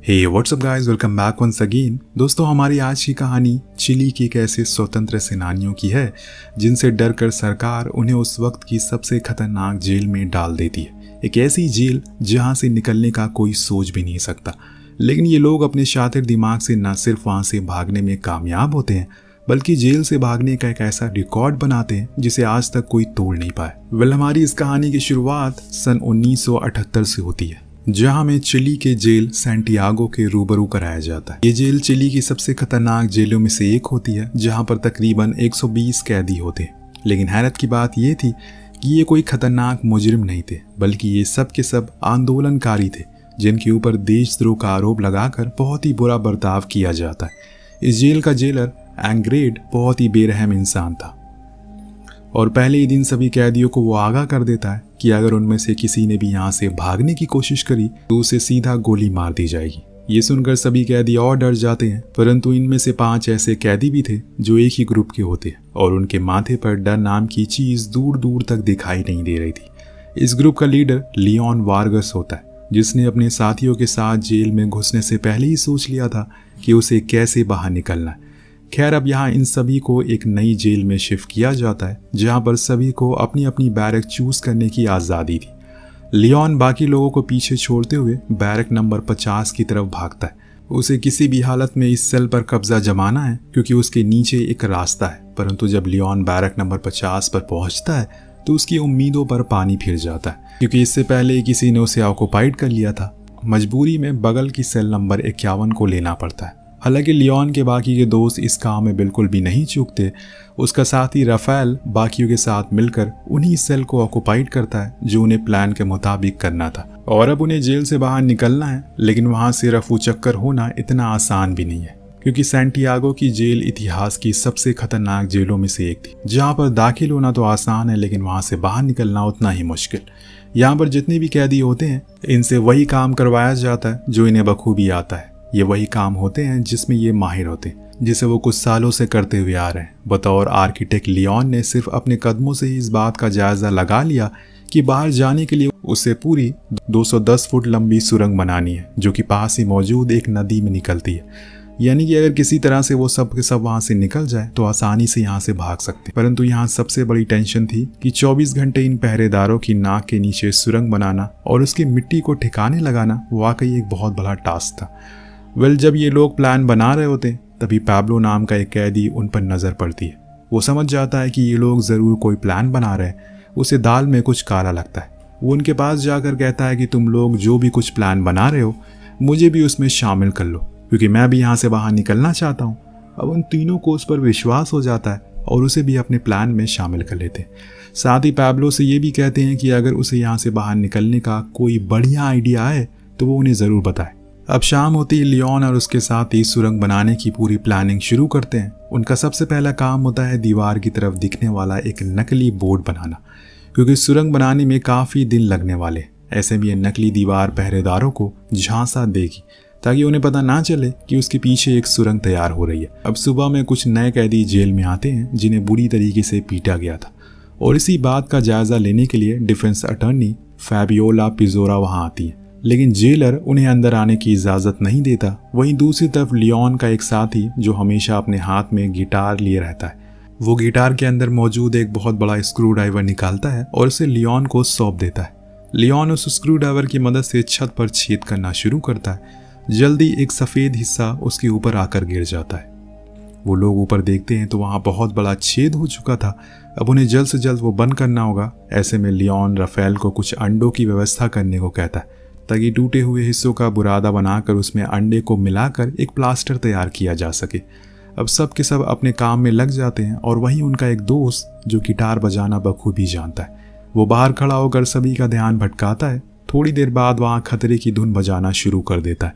हे what's up guys, welcome back once again. दोस्तों, हमारी आज की कहानी चिली के एक ऐसे स्वतंत्र सेनानियों की है जिनसे डरकर सरकार उन्हें उस वक्त की सबसे खतरनाक जेल में डाल देती है। एक ऐसी जेल जहां से निकलने का कोई सोच भी नहीं सकता। लेकिन ये लोग अपने शातिर दिमाग से न सिर्फ वहां से भागने में कामयाब होते हैं बल्कि जेल से भागने का एक ऐसा रिकॉर्ड बनाते हैं जिसे आज तक कोई तोड़ नहीं पाया। हमारी इस कहानी की शुरुआत सन 1978 से होती है, जहां हमें चिली के जेल सैंटियागो के रूबरू कराया जाता है। ये जेल चिली की सबसे खतरनाक जेलों में से एक होती है, जहां पर तकरीबन 120 कैदी होते हैं। लेकिन हैरत की बात ये थी कि ये कोई खतरनाक मुजरिम नहीं थे, बल्कि ये सब के सब आंदोलनकारी थे जिनके ऊपर देशद्रोह का आरोप लगाकर बहुत ही बुरा बर्ताव किया जाता है। इस जेल का जेलर एंग्रेड बहुत ही बेरहम इंसान था और पहले ही दिन सभी कैदियों को वो आगाह कर देता है कि अगर उनमें से किसी ने भी यहाँ से भागने की कोशिश करी तो उसे सीधा गोली मार दी जाएगी। ये सुनकर सभी कैदी और डर जाते हैं, परंतु इनमें से 5 ऐसे कैदी भी थे जो एक ही ग्रुप के होते हैं और उनके माथे पर डर नाम की चीज दूर दूर तक दिखाई नहीं दे रही थी। इस ग्रुप का लीडर लियोन वार्गस होता है, जिसने अपने साथियों के साथ जेल में घुसने से पहले ही सोच लिया था कि उसे कैसे बाहर निकलना है। खैर, अब यहाँ इन सभी को एक नई जेल में शिफ्ट किया जाता है जहाँ पर सभी को अपनी अपनी बैरक चूज करने की आज़ादी थी। लियोन बाकी लोगों को पीछे छोड़ते हुए बैरक नंबर 50 की तरफ भागता है। उसे किसी भी हालत में इस सेल पर कब्जा जमाना है क्योंकि उसके नीचे एक रास्ता है। परंतु जब लियोन बैरक नंबर 50 पर पहुंचता है तो उसकी उम्मीदों पर पानी फिर जाता है, क्योंकि इससे पहले किसी ने उसे ऑक्युपाइड कर लिया था। मजबूरी में बगल की सेल नंबर 51 को लेना पड़ता है। हालांकि लियोन के बाकी के दोस्त इस काम में बिल्कुल भी नहीं चूकते। उसका साथी राफेल बाकियों के साथ मिलकर उन्हीं सेल को ऑक्युपाइड करता है जो उन्हें प्लान के मुताबिक करना था। और अब उन्हें जेल से बाहर निकलना है, लेकिन वहां से रफू चक्कर होना इतना आसान भी नहीं है, क्योंकि सैंटियागो की जेल इतिहास की सबसे खतरनाक जेलों में से एक थी, जहाँ पर दाखिल होना तो आसान है लेकिन वहां से बाहर निकलना उतना ही मुश्किल। यहाँ पर जितने भी कैदी होते हैं इनसे वही काम करवाया जाता है जो इन्हें बखूबी आता है। ये वही काम होते हैं जिसमें ये माहिर होते हैं, जिसे वो कुछ सालों से करते हुए आ रहे हैं। बतौर आर्किटेक्ट लियोन ने सिर्फ अपने कदमों से ही इस बात का जायजा लगा लिया कि बाहर जाने के लिए उसे पूरी 210 फुट लंबी सुरंग बनानी है, जो कि पास ही मौजूद एक नदी में निकलती है। यानी कि अगर किसी तरह से वो सब के सब वहां से निकल जाए तो आसानी से यहाँ से भाग सकते। परंतु यहाँ सबसे बड़ी टेंशन थी कि 24 घंटे इन पहरेदारों की नाक के नीचे सुरंग बनाना और उसकी मिट्टी को ठिकाने लगाना वाकई एक बहुत बड़ा टास्क था। जब ये लोग प्लान बना रहे होते तभी पैब्लो नाम का एक कैदी उन पर नजर पड़ती है। वो समझ जाता है कि ये लोग जरूर कोई प्लान बना रहे हैं। उसे दाल में कुछ काला लगता है। वो उनके पास जाकर कहता है कि तुम लोग जो भी कुछ प्लान बना रहे हो मुझे भी उसमें शामिल कर लो, क्योंकि मैं भी यहाँ से बाहर निकलना चाहता हूँ। अब उन तीनों को उस पर विश्वास हो जाता है और उसे भी अपने प्लान में शामिल कर लेते हैं। साथ ही पैब्लो से ये भी कहते हैं कि अगर उसे यहाँ से बाहर निकलने का कोई बढ़िया आइडिया आए तो वो उन्हें ज़रूर बताए। अब शाम होती है, लियोन और उसके साथ ही सुरंग बनाने की पूरी प्लानिंग शुरू करते हैं। उनका सबसे पहला काम होता है दीवार की तरफ दिखने वाला एक नकली बोर्ड बनाना, क्योंकि सुरंग बनाने में काफ़ी दिन लगने वाले। ऐसे में ये नकली दीवार पहरेदारों को झांसा देगी ताकि उन्हें पता ना चले कि उसके पीछे एक सुरंग तैयार हो रही है। अब सुबह में कुछ नए कैदी जेल में आते हैं जिन्हें बुरी तरीके से पीटा गया था, और इसी बात का जायजा लेने के लिए डिफेंस अटॉर्नी फैबियोला पिजोरा वहां आती है। लेकिन जेलर उन्हें अंदर आने की इजाज़त नहीं देता। वहीं दूसरी तरफ लियोन का एक साथी जो हमेशा अपने हाथ में गिटार लिए रहता है, वो गिटार के अंदर मौजूद एक बहुत बड़ा स्क्रू ड्राइवर निकालता है और उसे लियोन को सौंप देता है। लियोन उस स्क्रू ड्राइवर की मदद से छत पर छेद करना शुरू करता है। जल्दी एक सफ़ेद हिस्सा उसके ऊपर आकर गिर जाता है। वो लोग ऊपर देखते हैं तो वहाँ बहुत बड़ा छेद हो चुका था। अब उन्हें जल्द से जल्द वो बंद करना होगा। ऐसे में लियोन राफेल को कुछ अंडों की व्यवस्था करने को कहता है ताकि टूटे हुए हिस्सों का बुरादा बनाकर उसमें अंडे को मिलाकर एक प्लास्टर तैयार किया जा सके। अब सब के सब अपने काम में लग जाते हैं और वहीं उनका एक दोस्त जो गिटार बजाना बखूबी जानता है, वो बाहर खड़ा होकर सभी का ध्यान भटकाता है। थोड़ी देर बाद वहाँ खतरे की धुन बजाना शुरू कर देता है,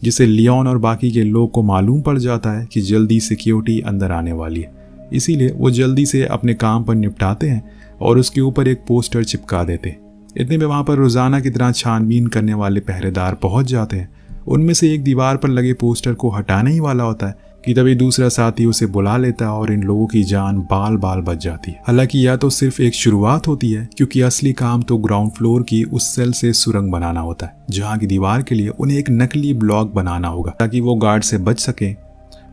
जिससे लियोन और बाकी के लोग को मालूम पड़ जाता है कि जल्दी सिक्योरिटी अंदर आने वाली है। इसीलिए वो जल्दी से अपने काम पर निपटाते हैं और उसके ऊपर एक पोस्टर चिपका देते हैं। इतने में वहाँ पर रोज़ाना की तरह छानबीन करने वाले पहरेदार पहुँच जाते हैं उनमें से एक दीवार पर लगे पोस्टर को हटाने ही वाला होता है कि तभी दूसरा साथी उसे बुला लेता है और इन लोगों की जान बाल बाल बच जाती है। हालांकि यह तो सिर्फ एक शुरुआत होती है, क्योंकि असली काम तो ग्राउंड फ्लोर की उस सेल से सुरंग बनाना होता है जहां की दीवार के लिए उन्हें एक नकली ब्लॉक बनाना होगा ताकि वो गार्ड से बच सके।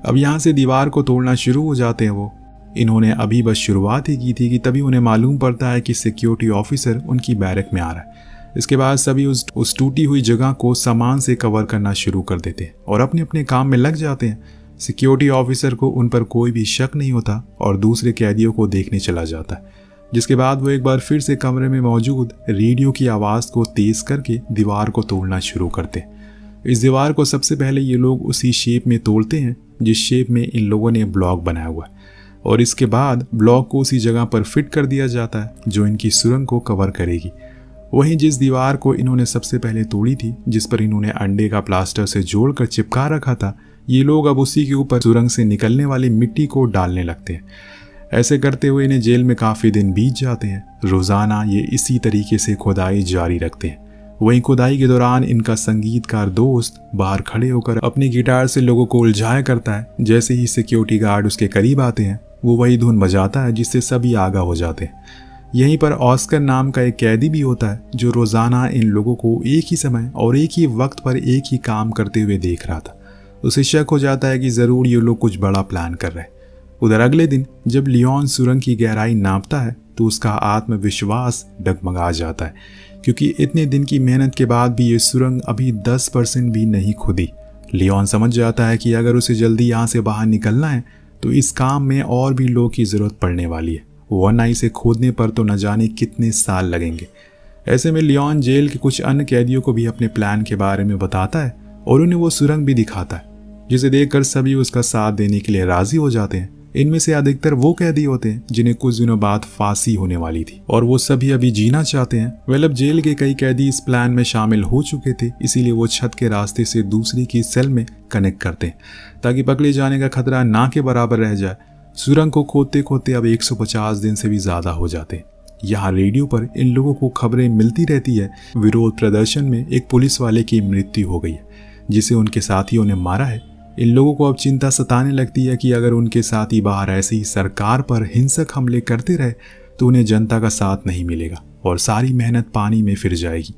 अब यहाँ से दीवार को तोड़ना शुरू हो जाते हैं वो। इन्होंने अभी बस शुरुआत ही की थी कि तभी उन्हें मालूम पड़ता है कि सिक्योरिटी ऑफिसर उनकी बैरक में आ रहा है। इसके बाद सभी उस टूटी हुई जगह को सामान से कवर करना शुरू कर देते हैं और अपने अपने काम में लग जाते हैं। सिक्योरिटी ऑफिसर को उन पर कोई भी शक नहीं होता और दूसरे कैदियों को देखने चला जाता है, जिसके बाद वो एक बार फिर से कमरे में मौजूद रेडियो की आवाज़ को तेज करके दीवार को तोड़ना शुरू करते हैं। इस दीवार को सबसे पहले ये लोग उसी शेप में तोड़ते हैं जिस शेप में इन लोगों ने ब्लॉक बनाया हुआ है, और इसके बाद ब्लॉक को उसी जगह पर फिट कर दिया जाता है जो इनकी सुरंग को कवर करेगी। वहीं जिस दीवार को इन्होंने सबसे पहले तोड़ी थी, जिस पर इन्होंने अंडे का प्लास्टर से जोड़कर चिपका रखा था, ये लोग अब उसी के ऊपर सुरंग से निकलने वाली मिट्टी को डालने लगते हैं। ऐसे करते हुए इन्हें जेल में काफ़ी दिन बीत जाते हैं। रोज़ाना ये इसी तरीके से खुदाई जारी रखते हैं। वहीं खुदाई के दौरान इनका संगीतकार दोस्त बाहर खड़े होकर अपनी गिटार से लोगों को उलझाया करता है। जैसे ही सिक्योरिटी गार्ड उसके करीब आते हैं वो वही धुन बजाता है जिससे सभी आगाह हो जाते हैं। यहीं पर ऑस्कर नाम का एक कैदी भी होता है जो रोज़ाना इन लोगों को एक ही समय और एक ही वक्त पर एक ही काम करते हुए देख रहा था। उसे शक हो जाता है कि ज़रूर ये लोग कुछ बड़ा प्लान कर रहे हैं। उधर अगले दिन जब लियोन सुरंग की गहराई नापता है तो उसका आत्मविश्वास डगमगा जाता है, क्योंकि इतने दिन की मेहनत के बाद भी ये सुरंग अभी 10% भी नहीं खुदी। लियोन समझ जाता है कि अगर उसे जल्दी यहाँ से बाहर निकलना है तो इस काम में और भी लोगों की ज़रूरत पड़ने वाली है, वरना इसे खोदने पर तो न जाने कितने साल लगेंगे। ऐसे में लियोन जेल के कुछ अन्य कैदियों को भी अपने प्लान के बारे में बताता है और उन्हें वो सुरंग भी दिखाता है, जिसे देखकर सभी उसका साथ देने के लिए राजी हो जाते हैं। इनमें से अधिकतर वो कैदी होते हैं जिन्हें कुछ दिनों बाद फांसी होने वाली थी और वो सभी अभी जीना चाहते हैं। वेल, अब जेल के कई कैदी इस प्लान में शामिल हो चुके थे, इसीलिए वो छत के रास्ते से दूसरी की सेल में कनेक्ट करते हैं ताकि पकड़े जाने का खतरा ना के बराबर रह जाए। सुरंग को खोदते खोदते अब 150 दिन से भी ज्यादा हो जाते हैं। यहाँ रेडियो पर इन लोगों को खबरें मिलती रहती है। विरोध प्रदर्शन में एक पुलिस वाले की मृत्यु हो गई है जिसे उनके साथियों ने मारा है। इन लोगों को अब चिंता सताने लगती है कि अगर उनके साथी बाहर ऐसे ही सरकार पर हिंसक हमले करते रहे तो उन्हें जनता का साथ नहीं मिलेगा और सारी मेहनत पानी में फिर जाएगी।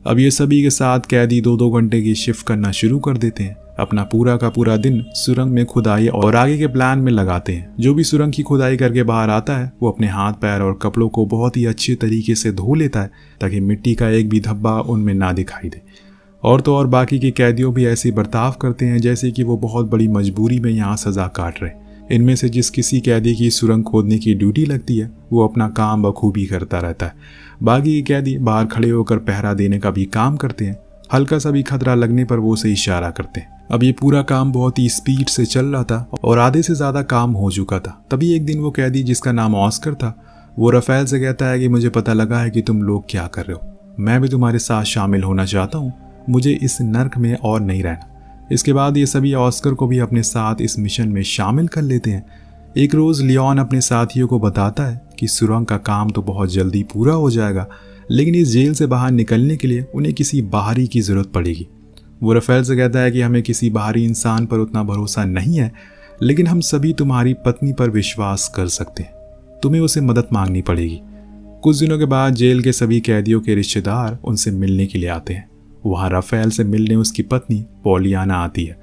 अब ये सभी के साथ कैदी 2-2 घंटे की शिफ्ट करना शुरू कर देते हैं। अपना पूरा का पूरा दिन सुरंग में खुदाई और आगे के प्लान में लगाते हैं। जो भी सुरंग की खुदाई करके बाहर आता है वो अपने हाथ पैर और कपड़ों को बहुत ही अच्छे तरीके से धो लेता है ताकि मिट्टी का एक भी धब्बा उनमें ना दिखाई दे। और तो और बाकी के कैदियों भी ऐसे बर्ताव करते हैं जैसे कि वो बहुत बड़ी मजबूरी में यहाँ सजा काट रहे। इनमें से जिस किसी कैदी की सुरंग खोदने की ड्यूटी लगती है वो अपना काम बखूबी करता रहता है। बाकी के कैदी बाहर खड़े होकर पहरा देने का भी काम करते हैं। हल्का सा भी खतरा लगने पर वो उसे इशारा करते हैं। अब ये पूरा काम बहुत ही स्पीड से चल रहा था और आधे से ज़्यादा काम हो चुका था। तभी एक दिन वो कैदी जिसका नाम ऑस्कर था वो रफेल से कहता है कि मुझे पता लगा है कि तुम लोग क्या कर रहे हो, मैं भी तुम्हारे साथ शामिल होना चाहता हूँ, मुझे इस नर्क में और नहीं रहना। इसके बाद ये सभी ऑस्कर को भी अपने साथ इस मिशन में शामिल कर लेते हैं। एक रोज़ लियोन अपने साथियों को बताता है कि सुरंग का काम तो बहुत जल्दी पूरा हो जाएगा, लेकिन इस जेल से बाहर निकलने के लिए उन्हें किसी बाहरी की ज़रूरत पड़ेगी। वो रफेल से कहता है कि हमें किसी बाहरी इंसान पर उतना भरोसा नहीं है, लेकिन हम सभी तुम्हारी पत्नी पर विश्वास कर सकते हैं, तुम्हें उसे मदद मांगनी पड़ेगी। कुछ दिनों के बाद जेल के सभी कैदियों के रिश्तेदार उनसे मिलने के लिए आते हैं। वहाँ रफेल से मिलने उसकी पत्नी पॉलियाना आती है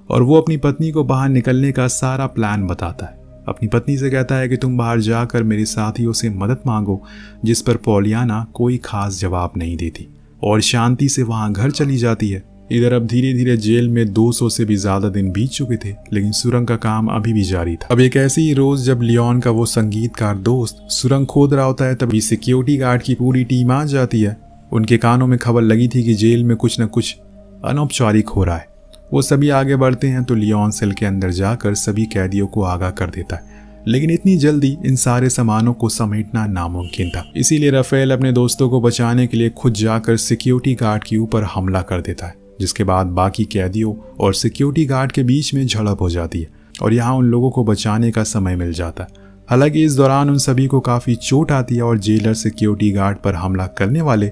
और वो अपनी पत्नी को बाहर निकलने का सारा प्लान बताता है। अपनी पत्नी से कहता है कि तुम बाहर जाकर मेरे साथियों से मदद मांगो, जिस पर पॉलियाना कोई खास जवाब नहीं देती और शांति से वहाँ घर चली जाती है। इधर अब धीरे धीरे जेल में 200 से भी ज्यादा दिन बीत चुके थे, लेकिन सुरंग का काम अभी भी जारी था। अब एक ऐसी ही रोज जब लियोन का वो संगीतकार दोस्त सुरंग खोद रहा होता है, तभी सिक्योरिटी गार्ड की पूरी टीम आ जाती है। उनके कानों में खबर लगी थी कि जेल में कुछ न कुछ अनौपचारिक हो रहा है। वो सभी आगे बढ़ते हैं तो लियोन सेल के अंदर जाकर सभी कैदियों को आगाह कर देता है, लेकिन इतनी जल्दी इन सारे सामानों को समेटना नामुमकिन था। इसीलिए रफेल अपने दोस्तों को बचाने के लिए खुद जाकर सिक्योरिटी गार्ड के ऊपर हमला कर देता है, जिसके बाद बाकी कैदियों और सिक्योरिटी गार्ड के बीच में झड़प हो जाती है और यहाँ उन लोगों को बचाने का समय मिल जाता है। हालांकि इस दौरान उन सभी को काफ़ी चोट आती है और जेलर सिक्योरिटी गार्ड पर हमला करने वाले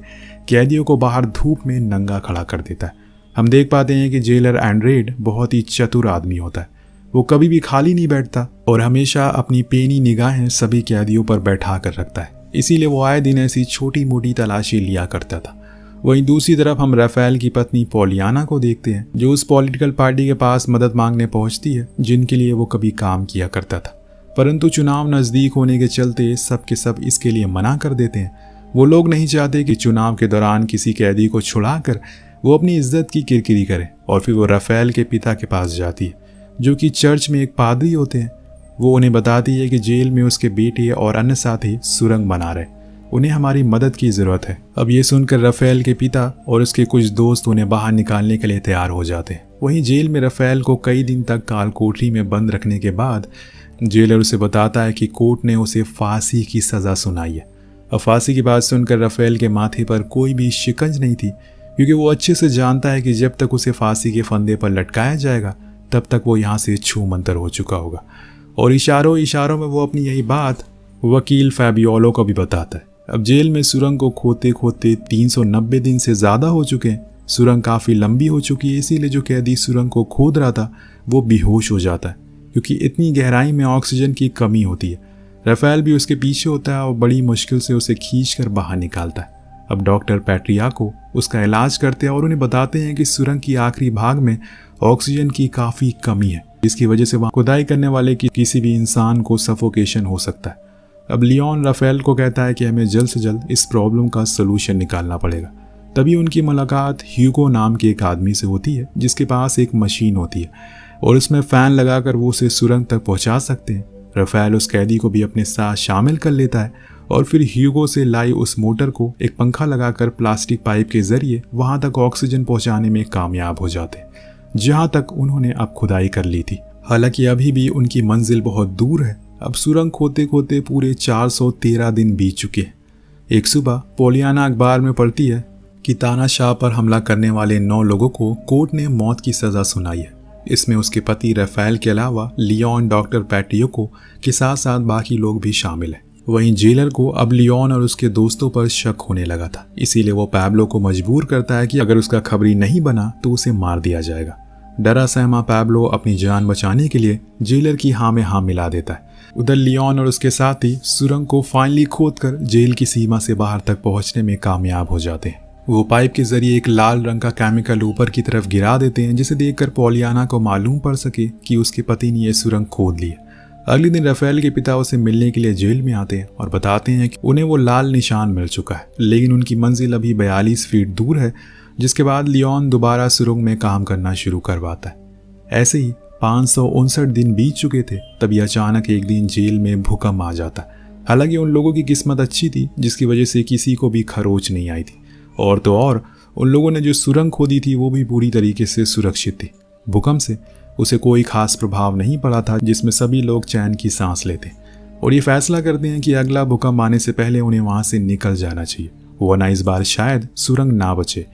कैदियों को बाहर धूप में नंगा खड़ा कर देता है। हम देख पाते हैं कि जेलर एंड्रेड बहुत ही चतुर आदमी होता है। वो कभी भी खाली नहीं बैठता और हमेशा अपनी पेनी निगाहें सभी कैदियों पर बैठा कर रखता है, इसीलिए वो आए दिन ऐसी छोटी मोटी तलाशी लिया करता था। वहीं दूसरी तरफ हम राफेल की पत्नी पॉलियाना को देखते हैं, जो उस पॉलिटिकल पार्टी के पास मदद मांगने पहुंचती है जिनके लिए वो कभी काम किया करता था, परंतु चुनाव नज़दीक होने के चलते सब के सब इसके लिए मना कर देते हैं। वो लोग नहीं चाहते कि चुनाव के दौरान किसी कैदी को छुड़ाकर वो अपनी इज्जत की किरकिरी करे, और फिर वो राफेल के पिता के पास जाती है, जो कि चर्च में एक पादरी होते हैं। वो उन्हें बताती है कि जेल में उसके बेटे और अन्य साथी सुरंग बना रहे, उन्हें हमारी मदद की ज़रूरत है। अब ये सुनकर राफेल के पिता और उसके कुछ दोस्त उन्हें बाहर निकालने के लिए तैयार हो जाते हैं। वहीं जेल में राफेल को कई दिन तक काल कोठरी में बंद रखने के बाद जेलर उसे बताता है कि कोर्ट ने उसे फांसी की सज़ा सुनाई है। अब फांसी की बात सुनकर राफेल के माथे पर कोई भी शिकंज नहीं थी, क्योंकि वो अच्छे से जानता है कि जब तक उसे फांसी के फंदे पर लटकाया जाएगा तब तक वो यहाँ से छू मंतर हो चुका होगा। और इशारों इशारों में वो अपनी यही बात वकील फैबियोलो को भी बताता है। अब जेल में सुरंग को खोदते खोदते 390 दिन से ज़्यादा हो चुके हैं। सुरंग काफ़ी लंबी हो चुकी है, इसीलिए जो कैदी सुरंग को खोद रहा था वो बेहोश हो जाता है, क्योंकि इतनी गहराई में ऑक्सीजन की कमी होती है। राफेल भी उसके पीछे होता है और बड़ी मुश्किल से उसे खींचकर बाहर निकालता है। अब डॉक्टर पैट्रियाको उसका इलाज करते हैं और उन्हें बताते हैं कि सुरंग की आखिरी भाग में ऑक्सीजन की काफ़ी कमी है, जिसकी वजह से वहाँ खुदाई करने वाले की किसी भी इंसान को सफोकेशन हो सकता है। अब लियोन राफेल को कहता है कि हमें जल्द से जल्द इस प्रॉब्लम का सलूशन निकालना पड़ेगा। तभी उनकी मुलाकात ह्यूगो नाम के एक आदमी से होती है, जिसके पास एक मशीन होती है और उसमें फ़ैन लगाकर वो उसे सुरंग तक पहुंचा सकते हैं। राफेल उस कैदी को भी अपने साथ शामिल कर लेता है और फिर ह्यूगो से लाई उस मोटर को एक पंखा लगाकर प्लास्टिक पाइप के जरिए वहां तक ऑक्सीजन पहुंचाने में कामयाब हो जाते हैं, जहां तक उन्होंने अब खुदाई कर ली थी। हालांकि अभी भी उनकी मंजिल बहुत दूर है। अब सुरंग खोदते खोदते पूरे 413 दिन बीत चुके हैं। एक सुबह पॉलियाना अखबार में पढ़ती है कि तानाशाह पर हमला करने वाले 9 लोगों को कोर्ट ने मौत की सज़ा सुनाई है। इसमें उसके पति राफेल के अलावा लियोन, डॉक्टर पैट्रियाको के साथ साथ बाकी लोग भी शामिल हैं। वहीं जेलर को अब लियोन और उसके दोस्तों पर शक होने लगा था, इसीलिए वो पैब्लो को मजबूर करता है कि अगर उसका खबरी नहीं बना तो उसे मार दिया जाएगा। डरा सहमा पैब्लो अपनी जान बचाने के लिए जेलर की हाँ में हाँ मिला देता है। उधर लियोन और उसके साथी सुरंग को फाइनली खोदकर जेल की सीमा से बाहर तक पहुंचने में कामयाब हो जाते हैं। वो पाइप के जरिए एक लाल रंग का केमिकल ऊपर की तरफ गिरा देते हैं, जिसे देखकर पॉलियाना को मालूम पड़ सके कि उसके पति ने यह सुरंग खोद ली है। अगले दिन राफेल के पिता उसे मिलने के लिए जेल में आते हैं और बताते हैं कि उन्हें वो लाल निशान मिल चुका है, लेकिन उनकी मंजिल अभी 42 फीट दूर है। जिसके बाद लियोन दोबारा सुरंग में काम करना शुरू करवाता है। ऐसे ही 559 दिन बीत चुके थे, तभी अचानक एक दिन जेल में भूकंप आ जाता। हालांकि उन लोगों की किस्मत अच्छी थी, जिसकी वजह से किसी को भी खरोच नहीं आई थी, और तो और उन लोगों ने जो सुरंग खोदी थी वो भी पूरी तरीके से सुरक्षित थी। भूकंप से उसे कोई खास प्रभाव नहीं पड़ा था, जिसमें सभी लोग चैन की सांस लेते और ये फैसला करते हैं कि अगला भूकंप आने से पहले उन्हें वहां से निकल जाना चाहिए, वरना इस बार शायद सुरंग ना बचे।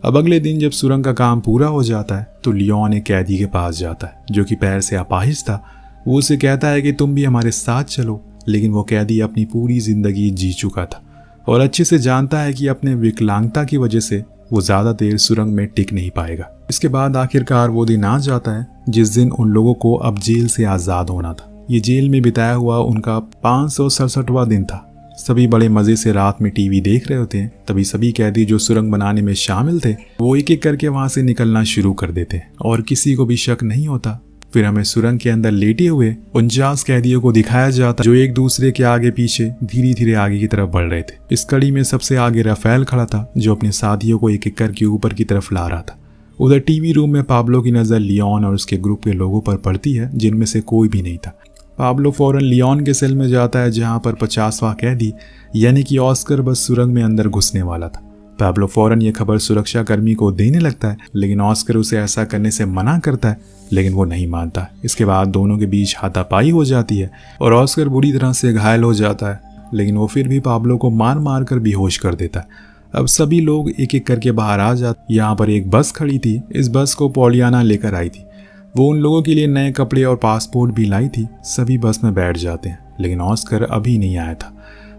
अब अगले दिन जब सुरंग का काम पूरा हो जाता है तो लियोन एक कैदी के पास जाता है जो कि पैर से अपाहिज था। वो उसे कहता है कि तुम भी हमारे साथ चलो, लेकिन वो कैदी अपनी पूरी जिंदगी जी चुका था और अच्छे से जानता है कि अपने विकलांगता की वजह से वो ज़्यादा देर सुरंग में टिक नहीं पाएगा। इसके बाद आखिरकार वो दिन आ जाता है जिस दिन उन लोगों को अब जेल से आज़ाद होना था। ये जेल में बिताया हुआ उनका 567वां दिन था। सभी बड़े मज़े से रात में टीवी देख रहे होते हैं। तभी सभी कैदी जो सुरंग बनाने में शामिल थे वो एक एक करके वहाँ से निकलना शुरू कर देते हैं और किसी को भी शक नहीं होता। फिर हमें सुरंग के अंदर लेटे हुए 49 कैदियों को दिखाया जाता जो एक दूसरे के आगे पीछे धीरे धीरे आगे की तरफ बढ़ रहे थे। इस कड़ी में सबसे आगे राफेल खड़ा था जो अपने साथियों को एक एक करके ऊपर की तरफ ला रहा था। उधर टीवी रूम में पाब्लो की नज़र लियोन और उसके ग्रुप के लोगों पर पड़ती है जिनमें से कोई भी नहीं था। पाब्लो फौरन लियोन के सेल में जाता है जहां पर 50वां कैदी यानी कि ऑस्कर बस सुरंग में अंदर घुसने वाला था। पाब्लो फौरन ये खबर सुरक्षा कर्मी को देने लगता है, लेकिन ऑस्कर उसे ऐसा करने से मना करता है, लेकिन वो नहीं मानता। इसके बाद दोनों के बीच हाथापाई हो जाती है और ऑस्कर बुरी तरह से घायल हो जाता है, लेकिन वो फिर भी पाब्लो को मार मार कर बेहोश कर देता है। अब सभी लोग एक एक करके बाहर आ जाते। यहाँ पर एक बस खड़ी थी। इस बस को पॉलियाना लेकर आई थी। वो उन लोगों के लिए नए कपड़े और पासपोर्ट भी लाई थी। सभी बस में बैठ जाते हैं, लेकिन ऑस्कर अभी नहीं आया था।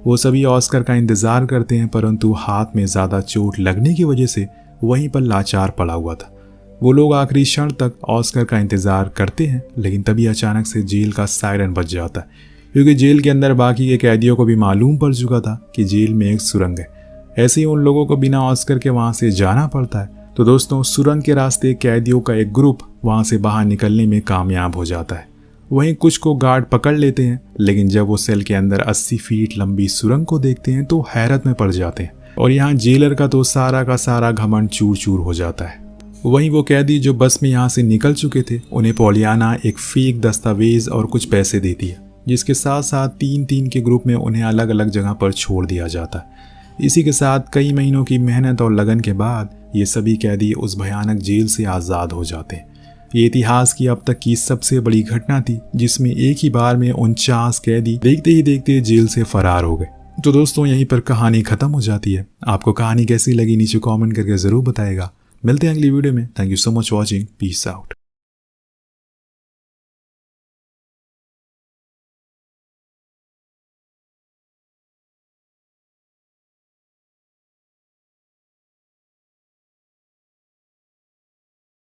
वो सभी ऑस्कर का इंतज़ार करते हैं, परंतु हाथ में ज़्यादा चोट लगने की वजह से वहीं पर लाचार पड़ा हुआ था। वो लोग आखिरी क्षण तक ऑस्कर का इंतजार करते हैं, लेकिन तभी अचानक से जेल का सायरन बज जाता है, क्योंकि जेल के अंदर बाकी के कैदियों को भी मालूम पड़ चुका था कि जेल में एक सुरंग है। ऐसे ही उन लोगों को बिना ऑस्कर के वहां से जाना पड़ता है। तो दोस्तों, सुरंग के रास्ते कैदियों का एक ग्रुप वहां से बाहर निकलने में कामयाब हो जाता है। वहीं कुछ को गार्ड पकड़ लेते हैं, लेकिन जब वो सेल के अंदर 80 फीट लंबी सुरंग को देखते हैं तो हैरत में पड़ जाते हैं, और यहाँ जेलर का तो सारा का सारा घमंड चूर चूर हो जाता है। वहीं वो कैदी जो बस में यहाँ से निकल चुके थे, उन्हें पॉलियाना एक फेक दस्तावेज और कुछ पैसे देती है, जिसके साथ साथ 3-3 के ग्रुप में उन्हें अलग अलग जगह पर छोड़ दिया जाता है। इसी के साथ कई महीनों की मेहनत और लगन के बाद ये सभी कैदी उस भयानक जेल से आज़ाद हो जाते हैं। ये इतिहास की अब तक की सबसे बड़ी घटना थी, जिसमें एक ही बार में 49 कैदी देखते ही देखते जेल से फरार हो गए। तो दोस्तों, यहीं पर कहानी खत्म हो जाती है। आपको कहानी कैसी लगी नीचे कमेंट करके ज़रूर बताएगा। मिलते हैं अगली वीडियो में। Thank you so much watching. Peace out.